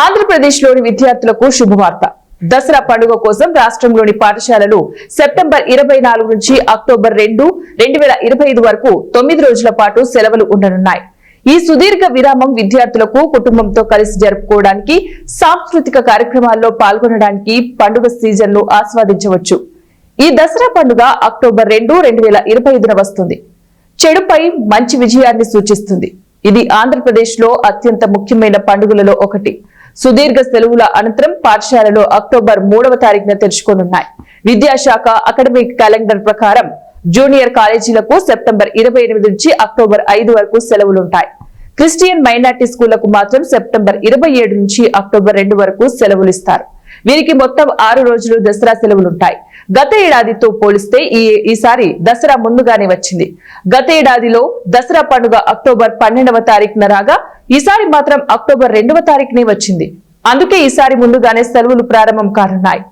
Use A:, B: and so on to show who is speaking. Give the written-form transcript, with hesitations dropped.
A: ఆంధ్రప్రదేశ్లోని విద్యార్థులకు శుభవార్త. దసరా పండుగ కోసం రాష్ట్రంలోని పాఠశాలలు సెప్టెంబర్ 24 నుంచి అక్టోబర్ 2, 2025 వరకు 9 రోజుల పాటు సెలవులు ఉండనున్నాయి. ఈ సుదీర్ఘ విరామం విద్యార్థులకు కుటుంబంతో కలిసి జరుపుకోవడానికి, సాంస్కృతిక కార్యక్రమాల్లో పాల్గొనడానికి, పండుగ సీజన్ను ఆస్వాదించవచ్చు. ఈ దసరా పండుగ అక్టోబర్ 2, 2025న వస్తుంది. చెడుపై మంచి విజయాన్ని సూచిస్తుంది. ఇది ఆంధ్రప్రదేశ్ లో అత్యంత ముఖ్యమైన పండుగలలో ఒకటి. సుదీర్ఘ సెలవుల అనంతరం పాఠశాలలో అక్టోబర్ 3వ తారీఖున తెరుచుకోనున్నాయి. విద్యాశాఖ అకాడమిక్ క్యాలెండర్ ప్రకారం జూనియర్ కాలేజీలకు సెప్టెంబర్ 28 నుంచి అక్టోబర్ 5 వరకు సెలవులుంటాయి. క్రిస్టియన్ మైనార్టీ స్కూళ్లకు మాత్రం సెప్టెంబర్ 27 నుంచి అక్టోబర్ 2 వరకు సెలవులిస్తారు. వీరికి మొత్తం 6 రోజులు దసరా సెలవులుంటాయి. గత ఏడాదితో పోలిస్తే ఈసారి దసరా ముందుగానే వచ్చింది. గత ఏడాదిలో దసరా పండుగ అక్టోబర్ 12వ తారీఖున రాగా ఈసారి మాత్రం అక్టోబర్ 2వ తారీఖునే వచ్చింది. అందుకే ఈసారి ముందుగానే సెలవులు ప్రారంభం కానున్నాయి.